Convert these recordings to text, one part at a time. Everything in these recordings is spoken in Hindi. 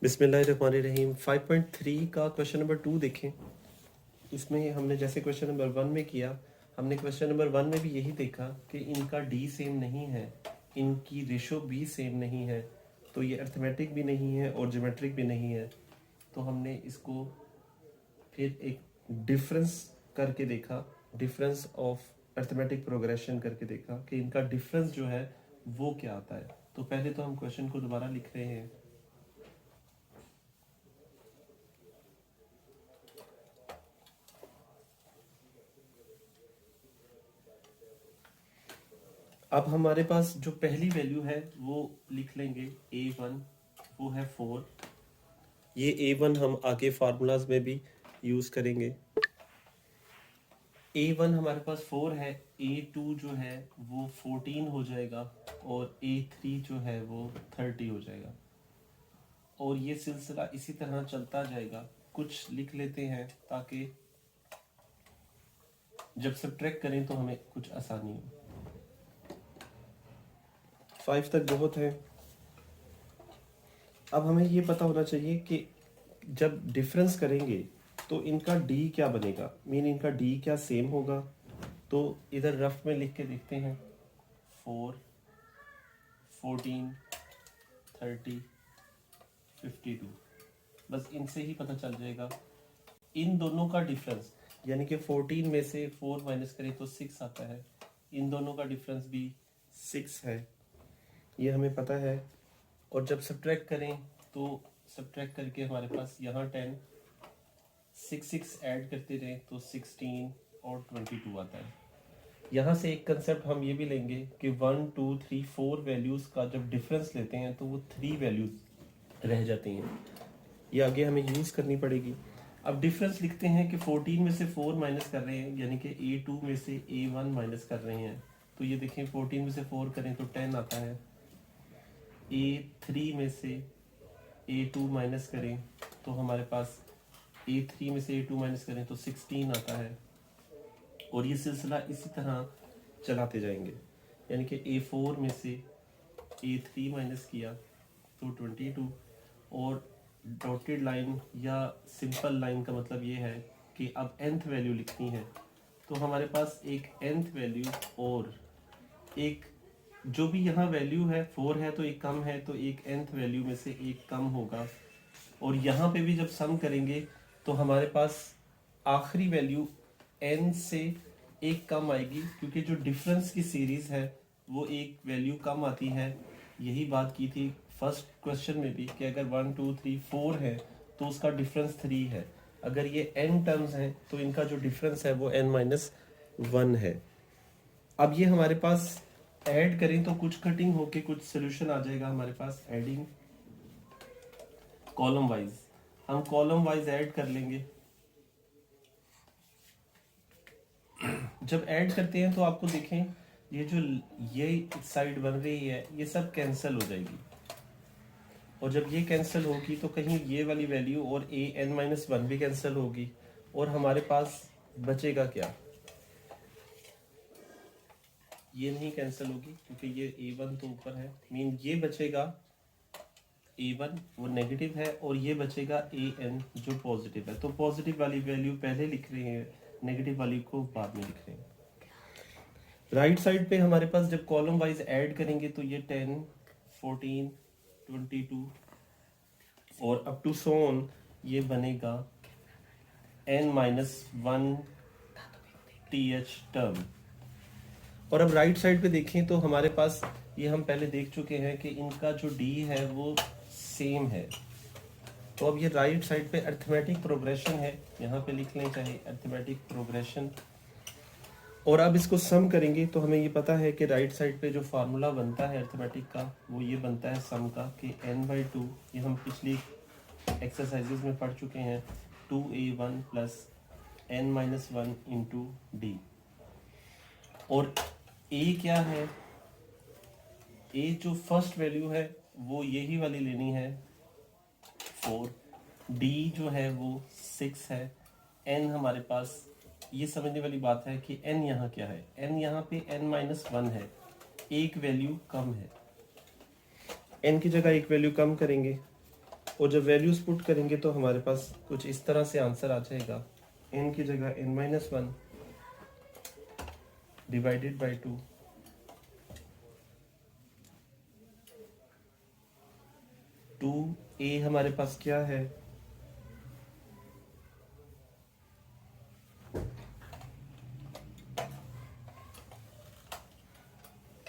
बिस्मिल्लाहिर्रहमानिर्रहीम। 5.3 का क्वेश्चन नंबर 2 देखें। इसमें हमने जैसे क्वेश्चन नंबर 1 में किया, हमने क्वेश्चन नंबर 1 में भी यही देखा कि इनका डी सेम नहीं है, इनकी रेशो भी सेम नहीं है, तो ये अर्थमेटिक भी नहीं है और ज्योमेट्रिक भी नहीं है। तो हमने इसको फिर एक डिफरेंस करके देखा, डिफरेंस ऑफ अर्थमेटिक प्रोग्रेशन करके देखा कि इनका डिफरेंस जो है वो क्या आता है। तो पहले तो हम क्वेश्चन को दोबारा लिख रहे हैं। अब हमारे पास जो पहली वैल्यू है वो लिख लेंगे a1, वो है 4। ये a1 हम आगे फार्मूलाज में भी यूज करेंगे। a1 हमारे पास 4 है, a2 जो है वो 14 हो जाएगा और a3 जो है वो 30 हो जाएगा। और ये सिलसिला इसी तरह चलता जाएगा। कुछ लिख लेते हैं ताकि जब सब्ट्रैक्ट करें तो हमें कुछ आसानी हो। 5 तक बहुत है। अब हमें ये पता होना चाहिए कि जब डिफरेंस करेंगे तो इनका डी क्या बनेगा, मीन इनका डी क्या सेम होगा। तो इधर रफ में लिख के देखते हैं। 4, 14, 30, 52, बस इनसे ही पता चल जाएगा। इन दोनों का डिफरेंस यानी कि 14 में से 4 माइनस करें तो 6 आता है। इन दोनों का डिफरेंस भी 6 है, ये हमें पता है। और जब सब्ट्रैक्ट करें तो सब्ट्रैक्ट करके हमारे पास यहाँ 10, 6 ऐड करते रहें तो 16 और 22 आता है। यहाँ से एक कंसेप्ट हम ये भी लेंगे कि 1, 2, 3, 4 वैल्यूज़ का जब डिफरेंस लेते हैं तो वो 3 वैल्यूज़ रह जाती हैं। ये आगे हमें यूज़ करनी पड़ेगी। अब डिफरेंस लिखते हैं कि 14 में से 4 माइनस कर रहे हैं, यानी कि a2 में से a1 माइनस कर रहे हैं। तो ये देखें 14 में से 4 करें तो 10 आता है। a3 में से a2 माइनस करें तो हमारे पास a3 में से a2 माइनस करें तो 16 आता है। और ये सिलसिला इसी तरह चलाते जाएंगे, यानी कि a4 में से a3 माइनस किया तो 22। और डॉटेड लाइन या सिंपल लाइन का मतलब ये है कि अब nth वैल्यू लिखनी है। तो हमारे पास एक nth वैल्यू और एक जो भी यहाँ वैल्यू है 4 है तो एक कम है, तो एक nth वैल्यू में से एक कम होगा। और यहाँ पे भी जब सम करेंगे तो हमारे पास आखिरी वैल्यू n से एक कम आएगी, क्योंकि जो डिफरेंस की सीरीज है वो एक वैल्यू कम आती है। यही बात की थी फर्स्ट क्वेश्चन में भी कि अगर 1, 2, 3, 4 है तो उसका डिफरेंस 3 है। अगर ये n टर्म्स हैं तो इनका जो डिफरेंस है वो n-1 है। अब ये हमारे पास ऐड करें तो कुछ कटिंग होके कुछ सोल्यूशन आ जाएगा हमारे पास। एडिंग कॉलम वाइज, हम कॉलम वाइज ऐड कर लेंगे। जब ऐड करते हैं तो आपको देखें ये जो ये साइड बन रही है ये सब कैंसिल हो जाएगी। और जब ये कैंसिल होगी तो कहीं ये वाली वैल्यू और an-1 भी कैंसिल होगी। और हमारे पास बचेगा क्या, ये नहीं कैंसिल होगी क्योंकि ये a1 तो ऊपर है, मीन ये बचेगा a1 वो नेगेटिव है और ये बचेगा an जो पॉजिटिव है। तो पॉजिटिव वाली वैल्यू पहले लिख रहे हैं, नेगेटिव वाली को बाद में लिख रहे हैं। राइट साइड पे हमारे पास जब कॉलम वाइज ऐड करेंगे तो ये 10, 14, 22 और अप टू सो ऑन ये बनेगा n-1 th टर्म। और अब राइट साइड पे देखें तो हमारे पास ये हम पहले देख चुके हैं कि इनका जो d है वो सेम है। तो अब ये राइट साइड पे अर्थमेटिक प्रोग्रेशन है, यहाँ पे लिख लें चाहे अर्थमेटिक प्रोग्रेशन। और अब इसको सम करेंगे तो हमें ये पता है कि राइट साइड पे जो फार्मूला बनता है अर्थमेटिक का वो ये बनता है सम का कि n/2, ये हम पिछली एक्सरसाइजेस में पढ़ चुके हैं, 2a1 plus n-1 into D. और a क्या है, a जो फर्स्ट वैल्यू है वो यही वाली लेनी है 4, d जो है वो 6 है, n हमारे पास, ये समझने वाली बात है कि n यहाँ क्या है, n यहाँ पे n-1 है, एक वैल्यू कम है। n की जगह एक वैल्यू कम करेंगे और जब वैल्यूज पुट करेंगे तो हमारे पास कुछ इस तरह से आंसर आ जाएगा, n की जगह n-1 डिवाइडेड बाई 2, a हमारे पास क्या है,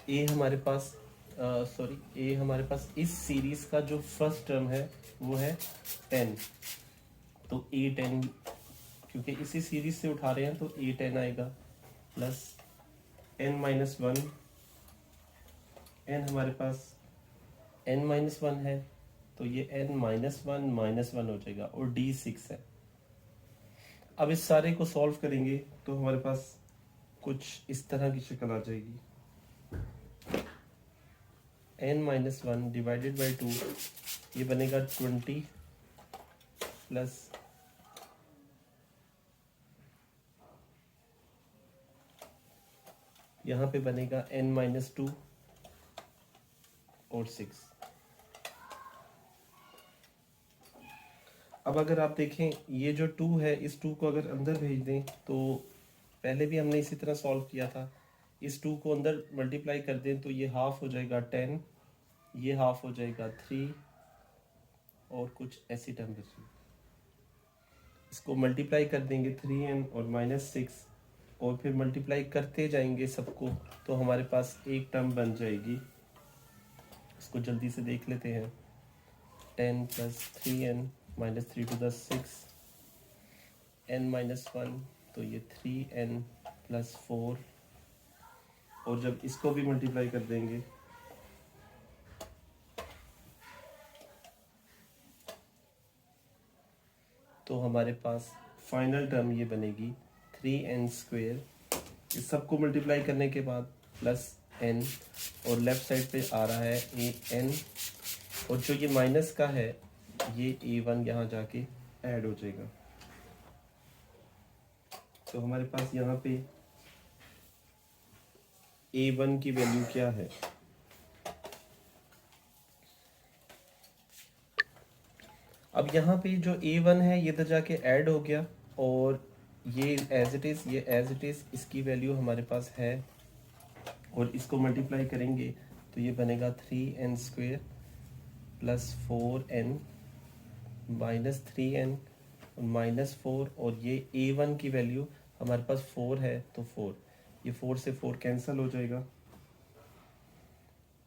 a हमारे पास a हमारे पास इस सीरीज का जो फर्स्ट टर्म है वो है 10, तो a10, क्योंकि इसी सीरीज से उठा रहे हैं तो a10 आएगा, प्लस n-1, n हमारे पास n-1 है तो ये n-1 हो जाएगा, और d 6 है। अब इस सारे को सॉल्व करेंगे तो हमारे पास कुछ इस तरह की शक्ल आ जाएगी, n-1 डिवाइडेड बाई 2, ये बनेगा 20 प्लस यहाँ पे बनेगा n-2 और 6। अब अगर आप देखें ये जो 2 है, इस 2 को अगर अंदर भेज दें तो पहले भी हमने इसी तरह सॉल्व किया था, इस 2 को अंदर मल्टीप्लाई कर दें तो ये हाफ हो जाएगा 10, ये हाफ हो जाएगा 3 और कुछ ऐसी टर्म बची, इसको मल्टीप्लाई कर देंगे 3n और -6 और फिर मल्टीप्लाई करते जाएंगे सबको तो हमारे पास एक टर्म बन जाएगी। इसको जल्दी से देख लेते हैं, 10 plus 3n minus 3 to the 6 n-1, तो ये 3n प्लस 4, और जब इसको भी मल्टीप्लाई कर देंगे तो हमारे पास फाइनल टर्म ये बनेगी 3n², इस सबको मल्टीप्लाई करने के बाद प्लस n, और लेफ्ट साइड पे आ रहा है an, और जो ये माइनस का है ये a1 यहाँ जाके ऐड हो जाएगा, तो हमारे पास यहाँ पे a1 की वैल्यू क्या है, अब यहाँ पे जो a1 है ये तो जाके ऐड हो गया, और ये एज इट इज़, ये एज इट इज़, इसकी वैल्यू हमारे पास है, और इसको मल्टीप्लाई करेंगे तो ये बनेगा 3n² plus 4n minus 3n और -4, और ये a1 की वैल्यू हमारे पास 4 है तो 4, ये 4 से 4 कैंसिल हो जाएगा,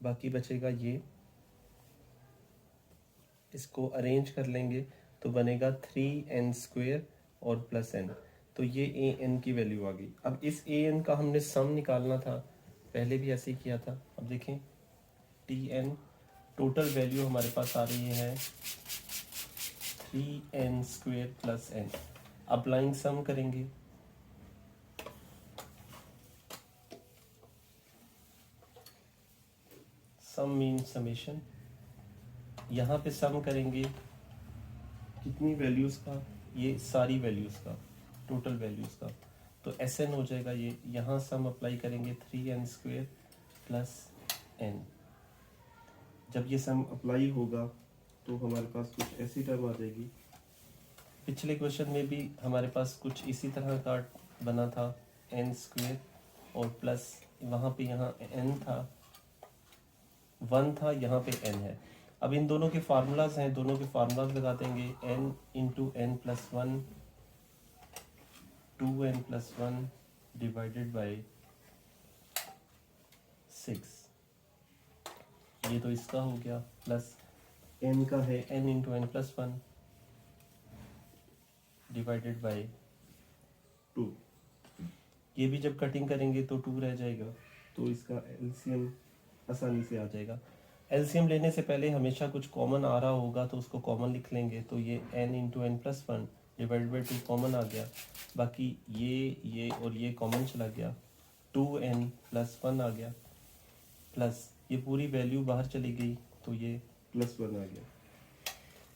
बाकी बचेगा ये, इसको अरेंज कर लेंगे तो बनेगा 3n² और प्लस n, तो ये an की वैल्यू आ गई। अब इस an का हमने सम निकालना था, पहले भी ऐसे ही किया था। अब देखें tn टोटल वैल्यू हमारे पास आ रही है 3n² प्लस n। अप्लाइंग सम करेंगे, सम मीन समेशन, यहाँ पे सम करेंगे कितनी वैल्यूज़ का, ये सारी वैल्यूज़ का, टोटल वैल्यूज़ का, तो Sn हो जाएगा ये, यहाँ सम अप्लाई करेंगे 3n² प्लस n। जब ये सम अप्लाई होगा तो हमारे पास कुछ ऐसी टर्म आ जाएगी, पिछले क्वेश्चन में भी हमारे पास कुछ इसी तरह का बना था, n² और प्लस वहाँ पे यहाँ n था, 1 था, यहाँ पे n है। अब इन दोनों के फार्मूलाज हैं, दोनों के फार्मूलाज लगा देंगे, n into n plus 1 2n plus 1 divided by 6, ये तो इसका हो गया, प्लस n का है n into n plus 1 divided by 2, ये भी जब कटिंग करेंगे तो 2 रह जाएगा, तो इसका एलसीएम आसानी से आ जाएगा। एलसीएम लेने से पहले हमेशा कुछ कॉमन आ रहा होगा तो उसको कॉमन लिख लेंगे, तो ये n into n plus 1 divided by 2 common आ गया, बाकी ये और ये कॉमन चला गया, 2n प्लस 1 आ गया, प्लस ये पूरी वैल्यू बाहर चली गई तो ये प्लस 1 आ गया।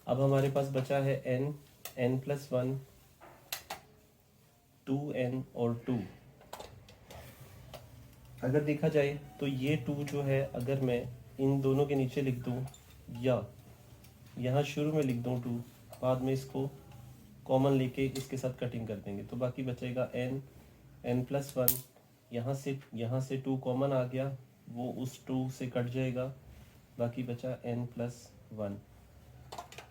अब हमारे पास बचा है n प्लस 1 2n और 2। अगर देखा जाए तो ये 2 जो है, अगर मैं इन दोनों के नीचे लिख दूं, या यहाँ शुरू में लिख दूँ 2, बाद में इसको कॉमन लेके इसके साथ कटिंग कर देंगे, तो बाकी बचेगा n+1। यहाँ से 2 कॉमन आ गया, वो उस 2 से कट जाएगा, बाकी बचा n+1।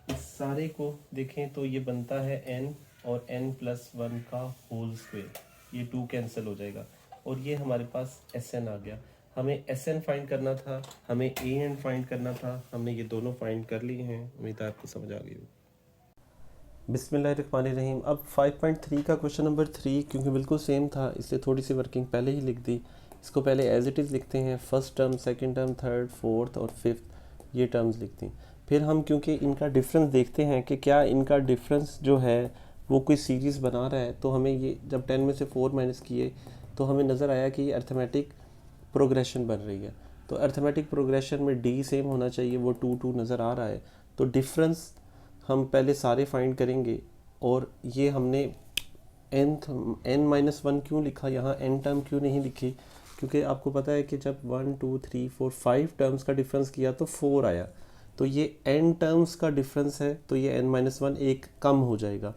इस सारे को देखें तो ये बनता है n और n+1 का होल स्क्वायर, ये 2 कैंसिल हो जाएगा और ये हमारे पास Sn आ गया। हमें Sn फाइंड करना था, हमें An फाइंड करना था, हमने ये दोनों फाइंड कर लिए हैं। उम्मीद है आपको समझ आ गई हो। बिस्मिल्लाहिर्रहमानिर्रहीम। अब 5.3 का क्वेश्चन नंबर 3, क्योंकि बिल्कुल सेम था इसलिए थोड़ी सी वर्किंग पहले ही लिख दी। इसको पहले एज इट इज़ लिखते हैं, first term, second term, third, fourth और फिफ्थ ये टर्म्स लिखते हैं। फिर हम क्योंकि इनका डिफरेंस देखते हैं कि क्या इनका डिफरेंस जो है वो कोई सीरीज़ बना रहा है, तो हमें ये जब 10 में से 4 माइनस किए तो हमें नज़र आया कि ये अर्थमेटिक प्रोग्रेशन बन रही है। तो अर्थमेटिक प्रोग्रेशन में डी सेम होना चाहिए, वो 2 नज़र आ रहा है। तो डिफरेंस हम पहले सारे फाइंड करेंगे और ये हमने n-1 क्यों लिखा यहाँ, n टर्म क्यों नहीं लिखी, क्योंकि आपको पता है कि जब 1 2 3 4 5 टर्म्स का डिफरेंस किया तो 4 आया, तो ये n टर्म्स का डिफरेंस है, तो ये n-1 एक कम हो जाएगा।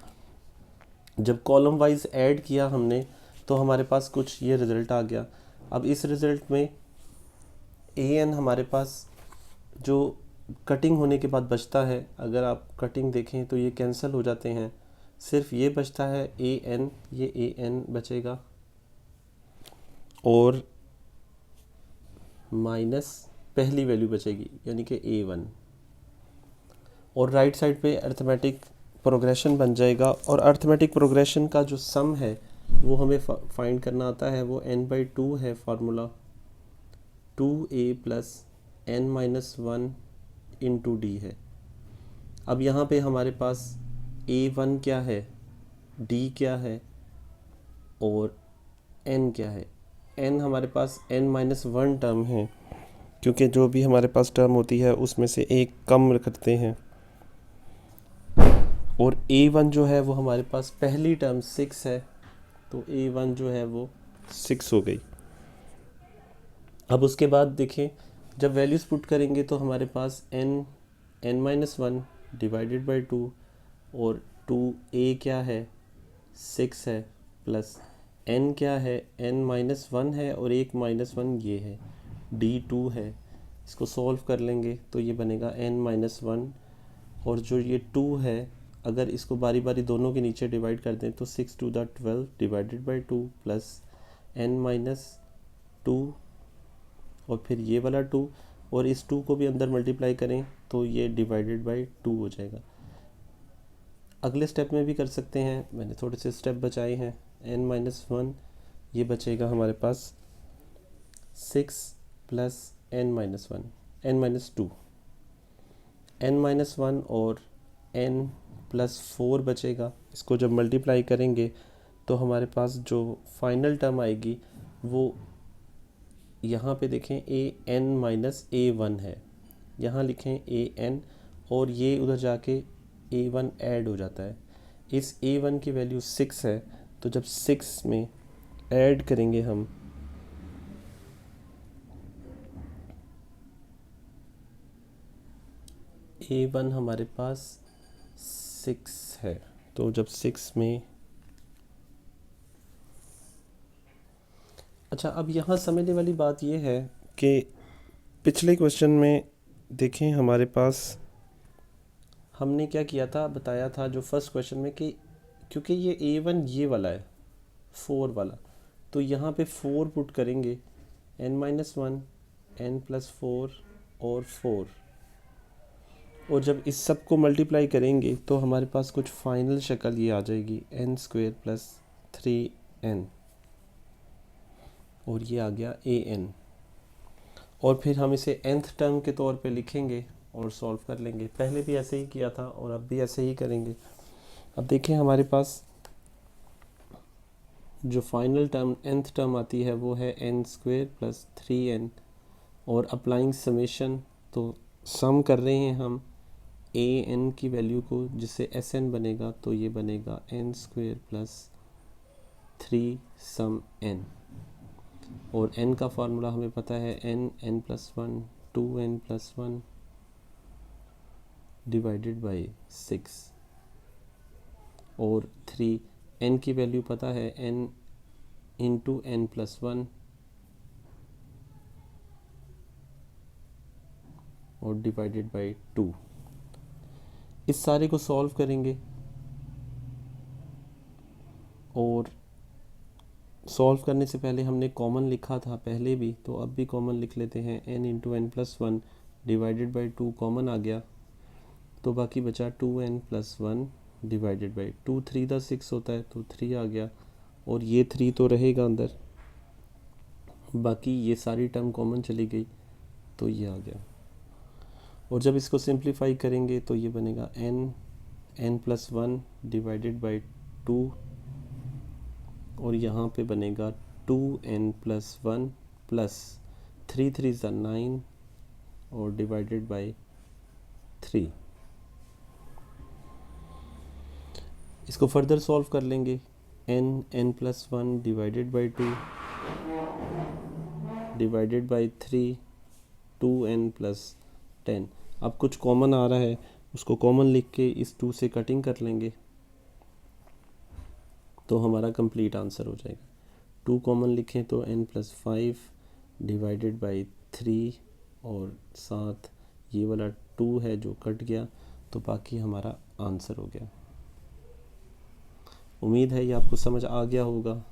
जब कॉलम वाइज ऐड किया हमने तो हमारे पास कुछ ये रिज़ल्ट आ गया। अब इस रिज़ल्ट में an हमारे पास जो कटिंग होने के बाद बचता है, अगर आप कटिंग देखें तो ये कैंसिल हो जाते हैं, सिर्फ ये बचता है an, ये an बचेगा और माइनस पहली वैल्यू बचेगी यानी कि a1, और राइट साइड पे अर्थमेटिक प्रोग्रेशन बन जाएगा। और अर्थमेटिक प्रोग्रेशन का जो सम है वो हमें फाइंड करना आता है, वो n/2 है फार्मूला, 2a + n-1 × d है। अब यहाँ पे हमारे पास a1 क्या है, d क्या है और n क्या है। n हमारे पास n-1 टर्म है, क्योंकि जो भी हमारे पास टर्म होती है उसमें से एक कम करते हैं, और a1 जो है वो हमारे पास पहली टर्म 6 है, तो a1 जो है वो 6 हो गई। अब उसके बाद देखें, जब वैल्यूज़ पुट करेंगे तो हमारे पास n-1 डिवाइडेड बाई 2 और 2a क्या है 6 है, प्लस n क्या है n-1 है और एक -1 ये है d2 है। इसको सॉल्व कर लेंगे तो ये बनेगा n-1, और जो ये 2 है अगर इसको बारी बारी दोनों के नीचे डिवाइड कर दें तो 6 2 12 डिवाइडेड बाई 2 प्लस n-2 और फिर ये वाला 2, और इस 2 को भी अंदर मल्टीप्लाई करें तो ये डिवाइडेड बाई 2 हो जाएगा। अगले स्टेप में भी कर सकते हैं, मैंने थोड़े से स्टेप बचाए हैं। n-1 ये बचेगा हमारे पास 6 + n-1 n-2 n-1 और n+4 बचेगा। इसको जब मल्टीप्लाई करेंगे तो हमारे पास जो फाइनल टर्म आएगी वो यहाँ पे देखें an-a1 है, यहाँ लिखें an और ये उधर जाके a1 ऐड हो जाता है। इस a1 की वैल्यू 6 है, तो जब 6 में ऐड करेंगे हम a1 हमारे पास 6 है, तो जब 6 में, अच्छा अब यहाँ समझने वाली बात ये है कि पिछले क्वेश्चन में देखें हमारे पास हमने क्या किया था, बताया था जो फर्स्ट क्वेश्चन में कि क्योंकि ये a1 ये वाला है 4 वाला, तो यहाँ पे 4 पुट करेंगे n-1 n+4 और 4, और जब इस सब को मल्टीप्लाई करेंगे तो हमारे पास कुछ फाइनल शक्ल ये आ जाएगी n² + 3n, और ये आ गया an, और फिर हम इसे nth टर्म के तौर पे लिखेंगे और सॉल्व कर लेंगे। पहले भी ऐसे ही किया था और अब भी ऐसे ही करेंगे। अब देखें हमारे पास जो फाइनल टर्म nth टर्म आती है वो है n² + 3n, और अप्लाइंग समेशन, तो सम कर रहे हैं हम an की वैल्यू को जिससे sn बनेगा, तो ये बनेगा n² + 3 सम n, और n का फार्मूला हमें पता है n+1 2n+1 डिवाइडेड बाई 6 और 3, n की वैल्यू पता है n इंटू n+1 और डिवाइडेड बाई 2। इस सारे को सॉल्व करेंगे और सॉल्व करने से पहले हमने कॉमन लिखा था पहले भी, तो अब भी कॉमन लिख लेते हैं। n into n+1 divided by 2 common आ गया, तो बाकी बचा 2n+1 डिवाइडेड बाई 2। 3 × 6 होता है, तो 3 आ गया और ये 3 तो रहेगा अंदर, बाकी ये सारी टर्म कॉमन चली गई तो ये आ गया। और जब इसको सिंप्लीफाई करेंगे तो ये बनेगा n+1 डिवाइडेड बाई 2 और यहाँ पे बनेगा 2n+1 प्लस 3 3 = 9 और डिवाइडेड बाई 3। इसको फर्दर सॉल्व कर लेंगे। n+1 divided by 2 divided by 3 2n+10। अब कुछ कॉमन आ रहा है, उसको कॉमन लिख के इस 2 से कटिंग कर लेंगे तो हमारा कंप्लीट आंसर हो जाएगा। 2 कॉमन लिखें तो n+5 डिवाइडेड बाई 3 और साथ ये वाला 2 है जो कट गया, तो बाकी हमारा आंसर हो गया। उम्मीद है ये आपको समझ आ गया होगा।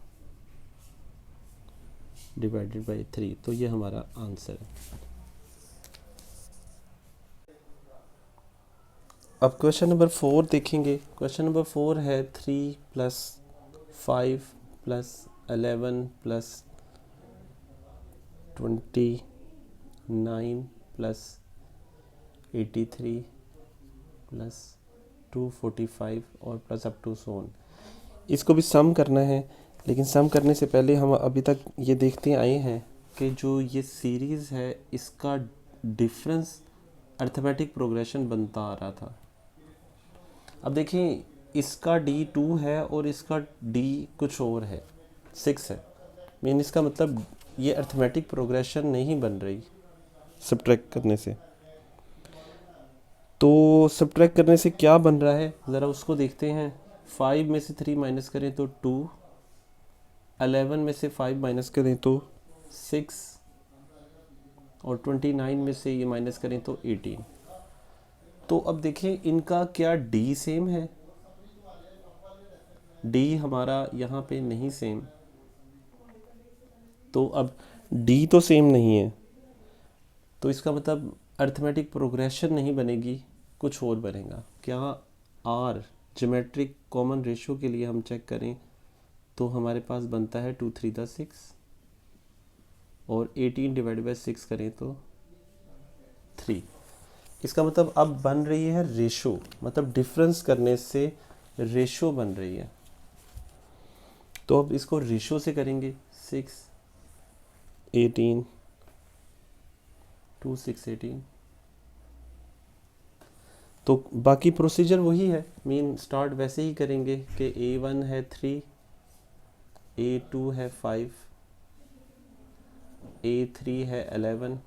डिवाइडेड बाई 3, तो ये हमारा आंसर है। अब क्वेश्चन नंबर 4 देखेंगे। क्वेश्चन नंबर 4 है 3 + 5 + 11 + 29 + 83 + 245 और प्लस अप टू सोन। इसको भी सम करना है, लेकिन सम करने से पहले हम अभी तक ये देखते आए हैं कि जो ये सीरीज़ है इसका डिफरेंस अर्थमेटिक प्रोग्रेशन बनता आ रहा था। अब देखें, इसका D2 है और इसका D कुछ और है, 6 है। मीन इसका मतलब ये अर्थमेटिक प्रोग्रेशन नहीं बन रही सब्ट्रैक्ट करने से। तो सब्ट्रैक्ट करने से क्या बन रहा है ज़रा उसको देखते हैं। 5 में से 3 माइनस करें तो 2, 11 में से 5 माइनस करें तो 6 और 29 में से ये माइनस करें तो 18। तो अब देखें इनका क्या D सेम है? D हमारा यहाँ पे नहीं सेम, तो अब D तो सेम नहीं है, तो इसका मतलब अर्थमेटिक प्रोग्रेशन नहीं बनेगी, कुछ और बनेगा। क्या R ज्योमेट्रिक कॉमन रेशियो के लिए हम चेक करें तो हमारे पास बनता है 2 3 = 6 और 18 डिवाइड बाई 6 करें तो 3। इसका मतलब अब बन रही है रेशो, मतलब डिफरेंस करने से रेशो बन रही है। तो अब इसको रेशो से करेंगे। 6 18 2 6 18। तो बाकी प्रोसीजर वही है, मीन स्टार्ट वैसे ही करेंगे कि A1 है 3, A2 है 5, A3 है 11,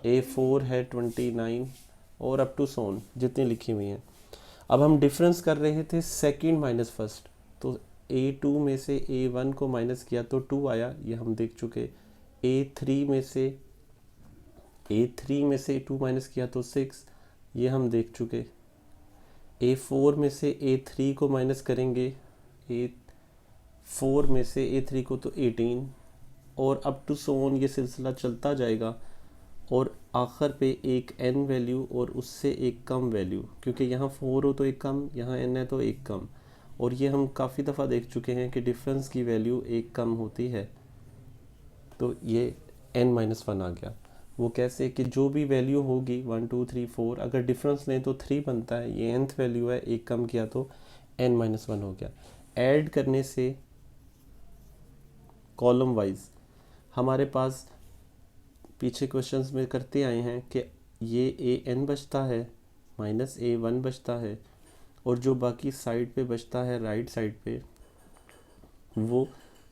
A4 है 29 और अप टू सोन जितनी लिखी हुई हैं। अब हम डिफरेंस कर रहे थे सेकंड माइनस फर्स्ट, तो A2 में से A1 को माइनस किया तो 2 आया, ये हम देख चुके। A3 में से 2 माइनस किया तो 6, ये हम देख चुके। A4 में से A3 को माइनस करेंगे, A4 में से A3 को तो 18 और अप टू सोन ये सिलसिला चलता जाएगा और आखिर पे एक n वैल्यू और उससे एक कम वैल्यू, क्योंकि यहाँ 4 हो तो एक कम, यहाँ n है तो एक कम। और ये हम काफ़ी दफ़ा देख चुके हैं कि डिफरेंस की वैल्यू एक कम होती है, तो ये n-1 आ गया। वो कैसे कि जो भी वैल्यू होगी 1 2 3 4, अगर डिफरेंस लें तो 3 बनता है, ये nth वैल्यू है, एक कम किया तो n-1 हो गया। ऐड करने से कॉलम वाइज हमारे पास पीछे क्वेश्चंस में करते आए हैं कि ये an बचता है माइनस A1 बचता है और जो बाकी साइड पे बचता है राइट साइड पे वो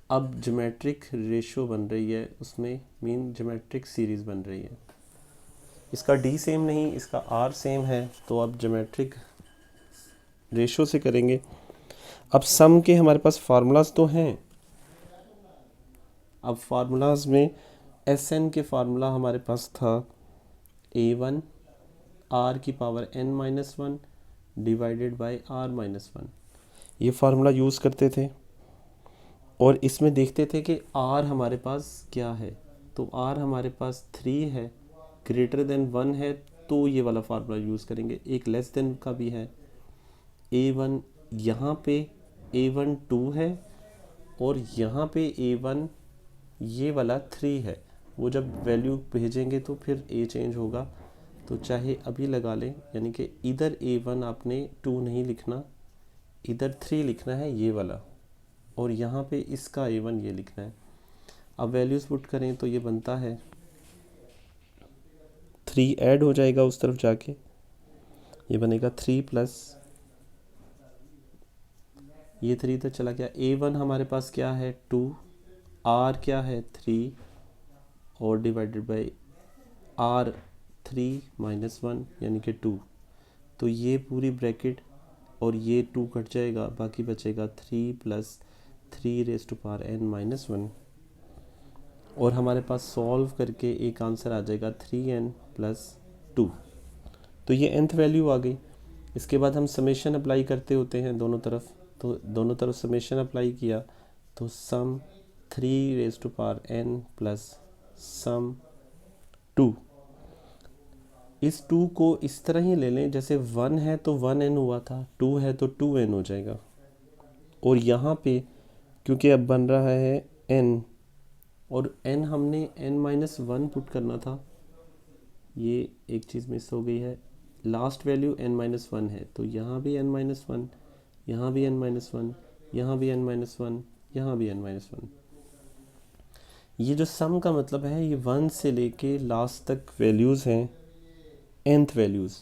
अब ज्योमेट्रिक रेशियो बन रही है, उसमें मीन ज्योमेट्रिक सीरीज़ बन रही है। इसका डी सेम नहीं, इसका आर सेम है, तो अब ज्योमेट्रिक रेशो से करेंगे। अब सम के हमारे पास फार्मूलाज तो हैं। अब फार्मूलाज में एस एन के फार्मूला हमारे पास था a1 r की power n-1 divided by r-1। ये फार्मूला यूज़ करते थे और इसमें देखते थे कि r हमारे पास क्या है। तो r हमारे पास 3 है, ग्रेटर देन 1 है, तो ये वाला फार्मूला यूज़ करेंगे। एक लेस देन का भी है। a1 यहाँ पे a1 2 है और यहाँ पे a1 ये वाला 3 है। वो जब वैल्यू भेजेंगे तो फिर a चेंज होगा, तो चाहे अभी लगा लें, यानी कि इधर a1 आपने 2 नहीं लिखना, इधर 3 लिखना है ये वाला, और यहाँ पे इसका a1 ये लिखना है। अब वैल्यूज़ पुट करें तो ये बनता है 3 ऐड हो जाएगा उस तरफ जाके, ये बनेगा 3 प्लस ये 3 तो चला गया। a1 हमारे पास क्या है 2, r क्या है 3 और डिवाइडेड बाय r 3 माइनस 1 यानी कि 2। तो ये पूरी ब्रैकेट और ये 2 कट जाएगा, बाकी बचेगा 3 plus 3 raise to power n-1। और हमारे पास सॉल्व करके एक आंसर आ जाएगा 3n प्लस 2। तो ये nth वैल्यू आ गई। इसके बाद हम समेशन अप्लाई करते होते हैं दोनों तरफ, तो दोनों तरफ समेशन अप्लाई किया तो sum 3 raise to power n plus sum 2। इस 2 को इस तरह ही ले लें, जैसे 1 है तो 1n हुआ था, 2 है तो 2n हो जाएगा। और यहाँ पे क्योंकि अब बन रहा है n और n हमने n-1 पुट करना था, ये एक चीज़ मिस हो गई है। लास्ट वैल्यू n-1 है, तो यहाँ भी n-1, यहाँ भी n-1, यहाँ भी n-1, यहाँ भी n-1। ये जो सम का मतलब है ये 1 से लेके लास्ट तक वैल्यूज़ हैं, nth वैल्यूज़।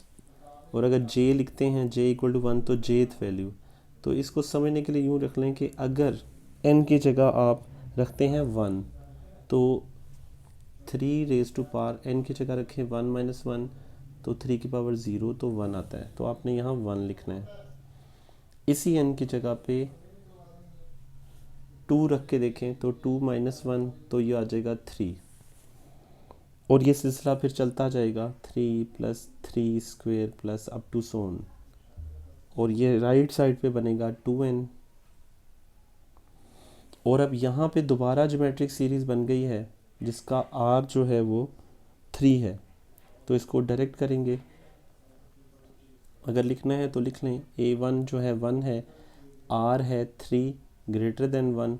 और अगर j लिखते हैं j इक्वल टू 1 तो jth वैल्यू। तो इसको समझने के लिए यूँ रख लें कि अगर n की जगह आप रखते हैं 1 तो 3 रेज़ टू पावर n की जगह रखें 1-1 तो 3 की पावर 0 तो 1 आता है, तो आपने यहाँ 1 लिखना है। इसी n की जगह पे 2 रख के देखें तो 2-1 तो ये आ जाएगा 3, और ये सिलसिला फिर चलता जाएगा 3 plus 3 square plus up to so on, और ये राइट साइड पे बनेगा 2n। और अब यहाँ पे दोबारा ज्योमेट्रिक सीरीज़ बन गई है जिसका r जो है वो 3 है, तो इसको डायरेक्ट करेंगे। अगर लिखना है तो लिख लें, a1 जो है 1 है, r है 3 ग्रेटर देन 1,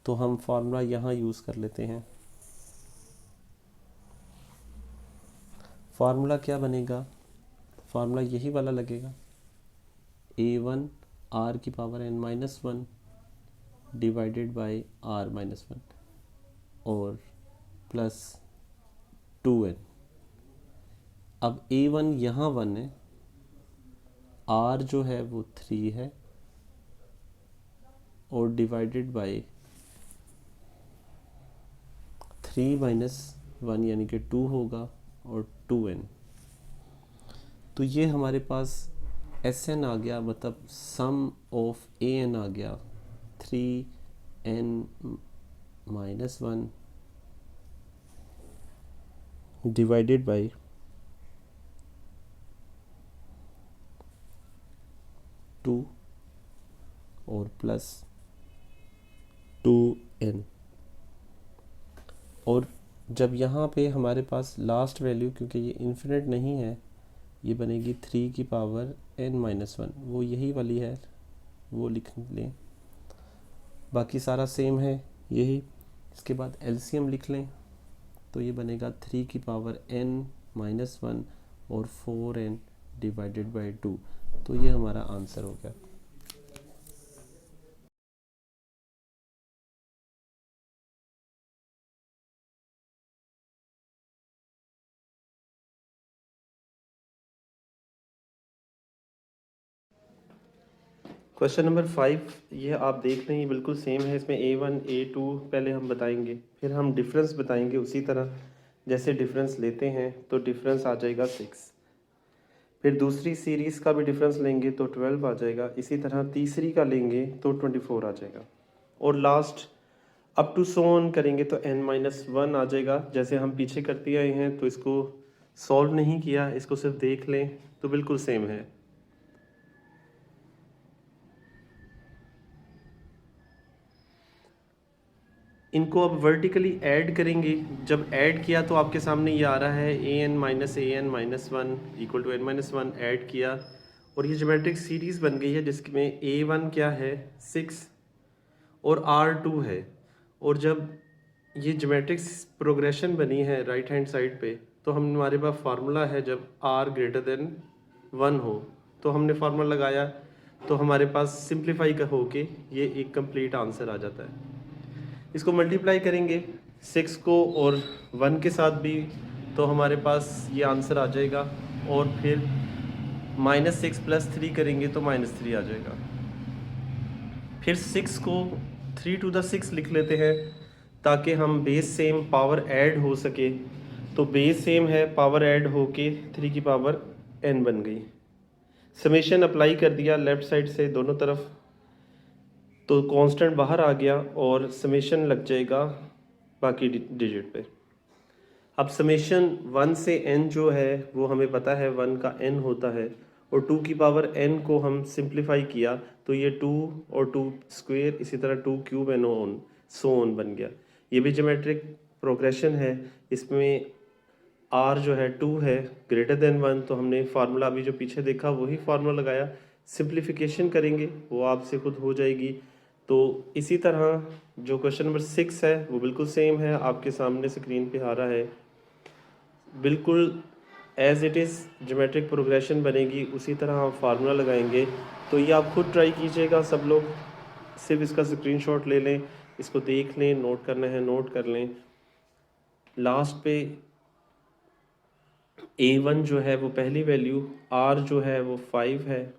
तो हम फार्मूला यहाँ यूज़ कर लेते हैं। फार्मूला क्या बनेगा, फार्मूला यही वाला लगेगा, a1 r की power n-1 divided by r-1 और प्लस 2n। अब a1 यहाँ 1 है, r जो है वो 3 है और डिवाइडेड बाय 3 माइनस 1 यानी कि 2 होगा और 2n। तो ये हमारे पास Sn आ गया, मतलब सम ऑफ an आ गया 3n-1 डिवाइडेड बाय 2 और प्लस 2n। और जब यहाँ पे हमारे पास लास्ट वैल्यू, क्योंकि ये इन्फिनिट नहीं है, ये बनेगी 3 की पावर n-1, वो यही वाली है, वो लिख लें, बाकी सारा सेम है यही। इसके बाद एलसीएम लिख लें तो ये बनेगा 3 की पावर n-1 और 4n डिवाइडेड बाय 2, तो ये हमारा आंसर हो गया। क्वेश्चन नंबर 5, ये आप देख रहे हैं बिल्कुल सेम है। इसमें a1 a2 पहले हम बताएंगे, फिर हम डिफरेंस बताएंगे उसी तरह, जैसे डिफरेंस लेते हैं तो डिफरेंस आ जाएगा 6। फिर दूसरी सीरीज़ का भी डिफरेंस लेंगे तो 12 आ जाएगा। इसी तरह तीसरी का लेंगे तो 24 आ जाएगा। और last up to so on करेंगे तो n-1 आ जाएगा। जैसे हम पीछे करते आए हैं, तो इसको सॉल्व नहीं किया, इसको सिर्फ देख लें तो बिल्कुल सेम है। इनको अब वर्टिकली ऐड करेंगे। जब ऐड किया तो आपके सामने ये आ रहा है an-1 equal to n-1 add किया और ये ज्योमेट्रिक सीरीज बन गई है जिसमें a1 क्या है 6 और r2 है। और जब ये ज्योमेट्रिक प्रोग्रेशन बनी है राइट हैंड साइड पे, तो हमारे पास फार्मूला है जब r ग्रेटर देन 1 हो, तो हमने फार्मूला लगाया तो हमारे पास सिंप्लीफाई का होके ये एक कंप्लीट आंसर आ जाता है। इसको मल्टीप्लाई करेंगे 6 को और 1 के साथ भी, तो हमारे पास ये आंसर आ जाएगा। और फिर -6 + 3 करेंगे तो -3 आ जाएगा। फिर 6 को 3 टू द 6 लिख लेते हैं ताकि हम बेस सेम पावर ऐड हो सके। तो बेस सेम है, पावर ऐड होके 3 की पावर n बन गई। समेशन अप्लाई कर दिया लेफ्ट साइड से दोनों तरफ, तो कांस्टेंट बाहर आ गया और समेशन लग जाएगा बाकी डिजिट पे। अब समेशन 1 से n जो है वो हमें पता है 1 का n होता है, और 2 की पावर n को हम सिंप्लीफाई किया तो ये 2 और 2 स्क्वायर, इसी तरह 2 cube and on so on बन गया। ये भी ज्योमेट्रिक प्रोग्रेशन है। इसमें r जो है 2 है ग्रेटर देन 1, तो हमने फार्मूला अभी जो पीछे देखा वही फार्मूला लगाया। सिंप्लीफिकेशन करेंगे वो आपसे खुद हो जाएगी। तो इसी तरह जो क्वेश्चन नंबर 6 है वो बिल्कुल सेम है, आपके सामने स्क्रीन पे आ रहा है। बिल्कुल as it is geometric progression बनेगी, उसी तरह हम फार्मूला लगाएंगे। तो ये आप खुद ट्राई कीजिएगा सब लोग, सिर्फ इसका स्क्रीनशॉट ले लें, इसको देख लें, नोट करना है नोट कर लें। लास्ट पे a1 जो है वो पहली वैल्यू, r जो है वो 5 है,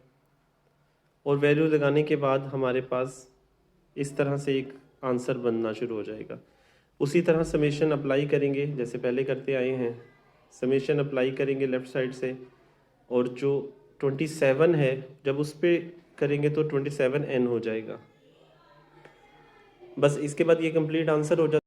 और वैल्यू लगाने के बाद हमारे पास इस तरह से एक आंसर बनना शुरू हो जाएगा। उसी तरह समेशन अप्लाई करेंगे जैसे पहले करते आए हैं। समेशन अप्लाई करेंगे लेफ़्ट साइड से, और जो 27 है जब उस पर करेंगे तो 27n हो जाएगा। बस इसके बाद ये कंप्लीट आंसर हो जाता है।